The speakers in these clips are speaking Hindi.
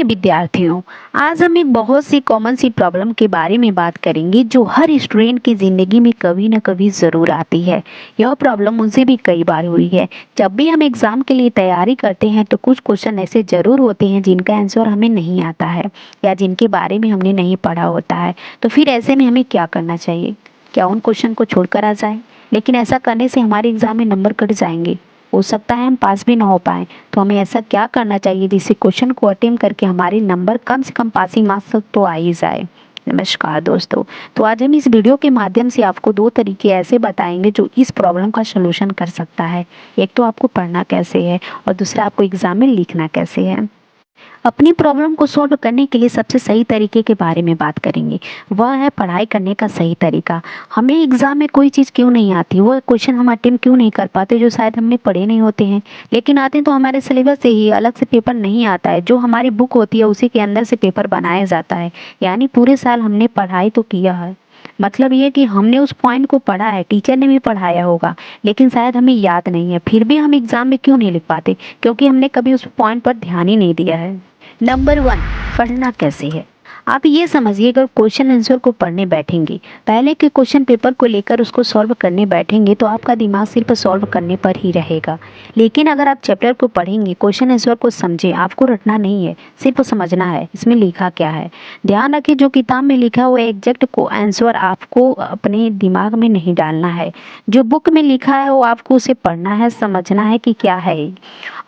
विद्यार्थियों, आज हम एक बहुत सी कॉमन सी प्रॉब्लम के बारे में बात करेंगे जो हर स्टूडेंट की ज़िंदगी में कभी ना कभी ज़रूर आती है। यह प्रॉब्लम मुझे भी कई बार हुई है। जब भी हम एग्ज़ाम के लिए तैयारी करते हैं तो कुछ क्वेश्चन ऐसे ज़रूर होते हैं जिनका आंसर हमें नहीं आता है या जिनके बारे में हमने नहीं पढ़ा होता है। तो फिर ऐसे में हमें क्या करना चाहिए? क्या उन क्वेश्चन को छोड़कर आ जाए? लेकिन ऐसा करने से हमारे एग्ज़ाम में नंबर कट जाएंगे, हो सकता है हम पास भी ना हो पाए। तो हमें ऐसा क्या करना चाहिए जिससे क्वेश्चन को अटेम्प्ट करके हमारे नंबर कम से कम पासिंग मार्क्स तक तो आ ही जाए। नमस्कार दोस्तों, तो आज हम इस वीडियो के माध्यम से आपको दो तरीके ऐसे बताएंगे जो इस प्रॉब्लम का सलूशन कर सकता है। एक तो आपको पढ़ना कैसे है और दूसरा आपको एग्जाम में लिखना कैसे है। अपनी प्रॉब्लम को सॉल्व करने के लिए सबसे सही तरीके के बारे में बात करेंगे। वह है पढ़ाई करने का सही तरीका। हमें एग्जाम में कोई चीज़ क्यों नहीं आती, वो क्वेश्चन हम अटेम्प्ट क्यों नहीं कर पाते जो शायद हमने पढ़े नहीं होते हैं, लेकिन आते तो हमारे सिलेबस से ही अलग से पेपर नहीं आता है। जो हमारी बुक होती है उसी के अंदर से पेपर बनाया जाता है। यानी पूरे साल हमने पढ़ाई तो किया है, मतलब ये कि हमने उस पॉइंट को पढ़ा है, टीचर ने भी पढ़ाया होगा, लेकिन शायद हमें याद नहीं है। फिर भी हम एग्जाम में क्यों नहीं लिख पाते? क्योंकि हमने कभी उस पॉइंट पर ध्यान ही नहीं दिया है। नंबर 1, पढ़ना कैसे है। आप ये समझिए, अगर क्वेश्चन आंसर को पढ़ने बैठेंगे, पहले के क्वेश्चन पेपर को लेकर उसको सॉल्व करने बैठेंगे तो आपका दिमाग सिर्फ सॉल्व करने पर ही रहेगा। लेकिन अगर आप चैप्टर को पढ़ेंगे, क्वेश्चन आंसर को समझे, आपको रटना नहीं है, सिर्फ समझना है इसमें लिखा क्या है। ध्यान रखिए, जो किताब में लिखा हुआ एग्जैक्ट को आंसर आपको अपने दिमाग में नहीं डालना है। जो बुक में लिखा है वो आपको उसे पढ़ना है, समझना है कि क्या है,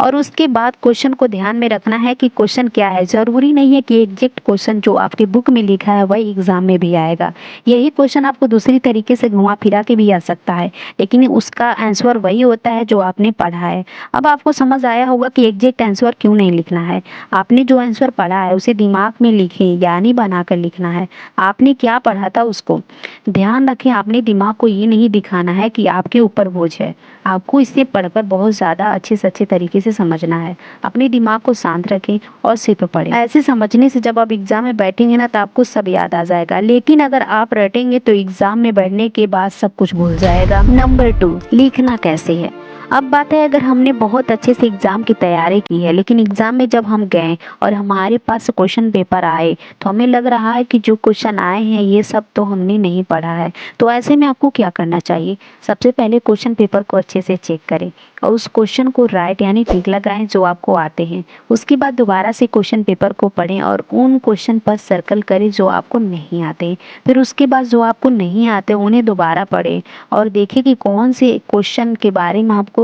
और उसके बाद क्वेश्चन को ध्यान में रखना है कि क्वेश्चन क्या है। जरूरी नहीं है कि एग्जैक्ट क्वेश्चन जो आपके बुक में लिखा है वही एग्जाम में भी आएगा। यही क्वेश्चन आपको दूसरी तरीके से घुमा फिरा के भी आ सकता है, लेकिन उसका आंसर वही होता है जो आपने पढ़ा है। अब आपको समझ आया होगा कि एग्जैक्ट आंसर क्यों नहीं लिखना है। आपने जो आंसर पढ़ा है उसे दिमाग में लिखे, यानी बनाकर लिखना है। आपने क्या पढ़ा था उसको ध्यान रखें। आपने दिमाग को ये नहीं दिखाना है कि आपके ऊपर बोझ है। आपको इसे पढ़कर बहुत ज़्यादा अच्छे से अच्छे तरीके से समझना है। अपने दिमाग को शांत रखें और सिर्फ पढ़ें। ऐसे समझने से जब आप एग्जाम में बैठेंगे ना तो आपको सब याद आ जाएगा। लेकिन अगर आप रटेंगे तो एग्जाम में बैठने के बाद सब कुछ भूल जाएगा। नंबर 2, लिखना कैसे है। अब बात है, अगर हमने बहुत अच्छे से एग्जाम की तैयारी की है, लेकिन एग्जाम में जब हम गए और हमारे पास क्वेश्चन पेपर आए तो हमें लग रहा है कि जो क्वेश्चन आए हैं ये सब तो हमने नहीं पढ़ा है। तो ऐसे में आपको क्या करना चाहिए? सबसे पहले क्वेश्चन पेपर को अच्छे से चेक करें और उस क्वेश्चन को राइट यानी टिक लगाएं जो आपको आते हैं। उसके बाद दोबारा से क्वेश्चन पेपर को पढ़ें और उन क्वेश्चन पर सर्कल करें जो आपको नहीं आते। फिर उसके बाद जो आपको नहीं आते उन्हें दोबारा पढ़ें और देखें कि कौन से क्वेश्चन के बारे में आपको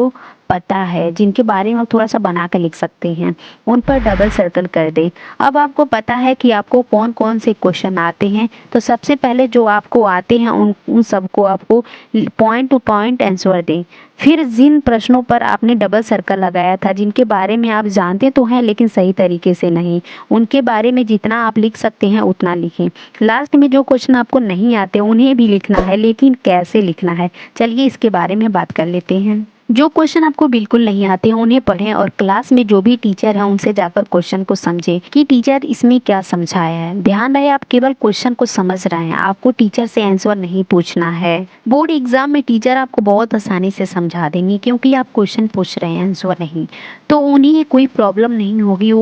पता है, जिनके बारे में आप थोड़ा सा बना कर लिख सकते हैं, उन पर डबल सर्कल कर दें। अब आपको पता है कि आपको कौन कौन से क्वेश्चन आते हैं, तो सबसे पहले जो आपको आते हैं उन सबको आपको पॉइंट टू पॉइंट आंसर दें। फिर जिन प्रश्नों पर आपने डबल सर्कल लगाया था, जिनके बारे में आप जानते तो हैं लेकिन सही तरीके से नहीं, उनके बारे में जितना आप लिख सकते हैं उतना लिखें। लास्ट में जो क्वेश्चन आपको नहीं आते उन्हें भी लिखना है, लेकिन कैसे लिखना है, चलिए इसके बारे में बात कर लेते हैं। जो क्वेश्चन आपको बिल्कुल नहीं आते हैं उन्हें पढ़ें और क्लास में जो भी टीचर है उनसे जाकर क्वेश्चन को समझें कि टीचर इसमें क्या समझाया है। ध्यान रहे आप केवल क्वेश्चन को समझ रहे हैं, आपको टीचर से आंसर नहीं पूछना है। बोर्ड एग्जाम में टीचर आपको बहुत आसानी से समझा देंगे क्योंकि आप क्वेश्चन पूछ रहे हैं, आंसर नहीं, तो उन्हें कोई प्रॉब्लम नहीं होगी।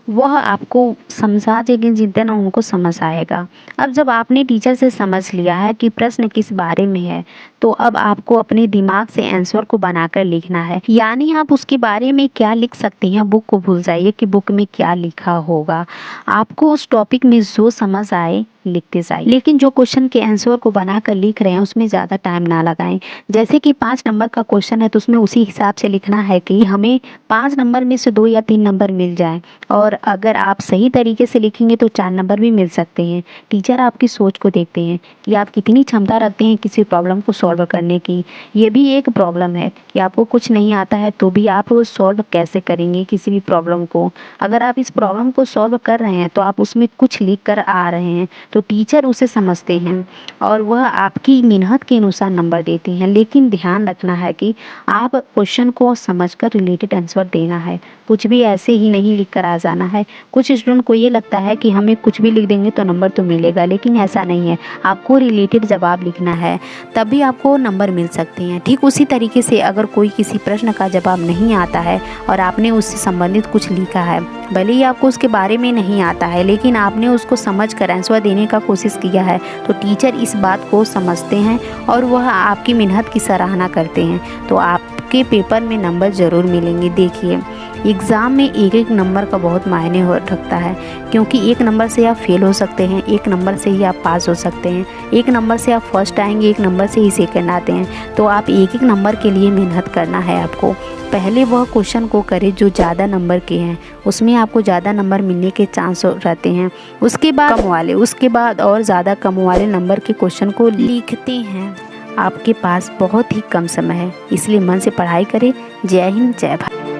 वह आपको समझा देंगे जितना उनको समझ आएगा। अब जब आपने टीचर से समझ लिया है कि प्रश्न किस बारे में है, तो अब आपको अपने दिमाग से आंसर को बनाकर लिखना है। यानी आप उसके बारे में क्या लिख सकते हैं, बुक को भूल जाइए कि बुक में क्या लिखा होगा। आपको उस टॉपिक में जो समझ आए लिखते जाइए, लेकिन जो क्वेश्चन के आंसर को बनाकर लिख रहे हैं उसमें ज़्यादा टाइम ना लगाएं। जैसे कि 5 नंबर का क्वेश्चन है तो उसमें उसी हिसाब से लिखना है कि हमें 5 नंबर में से 2 या 3 नंबर मिल जाए, और अगर आप सही तरीके से लिखेंगे तो 4 नंबर भी मिल सकते हैं। टीचर आपकी सोच को देखते हैं कि आप कितनी क्षमता रखते हैं किसी प्रॉब्लम को सॉल्व करने की। ये भी एक प्रॉब्लम है कि आपको कुछ नहीं आता है तो भी आप वो सॉल्व कैसे करेंगे किसी भी प्रॉब्लम को। अगर आप इस प्रॉब्लम को सॉल्व कर रहे हैं तो आप उसमें कुछ लिख कर आ रहे हैं, तो टीचर उसे समझते हैं और वह आपकी मेहनत के अनुसार नंबर देते हैं। लेकिन ध्यान रखना है कि आप क्वेश्चन को समझकर रिलेटेड आंसर देना है, कुछ भी ऐसे ही नहीं लिख कर आ जाना है। कुछ स्टूडेंट को ये लगता है कि हमें कुछ भी लिख देंगे तो नंबर तो मिलेगा, लेकिन ऐसा नहीं है। आपको रिलेटेड जवाब लिखना है, तभी आपको नंबर मिल सकते हैं। ठीक उसी तरीके से अगर कोई किसी प्रश्न का जवाब नहीं आता है और आपने उससे संबंधित कुछ लिखा है, भले ही आपको उसके बारे में नहीं आता है, लेकिन आपने उसको समझ कर आंसर देने का कोशिश किया है, तो टीचर इस बात को समझते हैं और वह आपकी मेहनत की सराहना करते हैं, तो आपके पेपर में नंबर ज़रूर मिलेंगे। देखिए, एग्ज़ाम में एक एक नंबर का बहुत मायने हो रखता है, क्योंकि एक नंबर से आप फेल हो सकते हैं, एक नंबर से ही आप पास हो सकते हैं, एक नंबर से आप फर्स्ट आएंगे, एक नंबर से ही सेकंड आते हैं। तो आप एक एक नंबर के लिए मेहनत करना है आपको। पहले वह क्वेश्चन को करें जो ज़्यादा नंबर के हैं, उसमें आपको ज़्यादा नंबर मिलने के चांस रहते हैं। उसके बाद और ज़्यादा कम वाले नंबर के क्वेश्चन को लिखते हैं। आपके पास बहुत ही कम समय है, इसलिए मन से पढ़ाई करें। जय हिंद, जय भारत।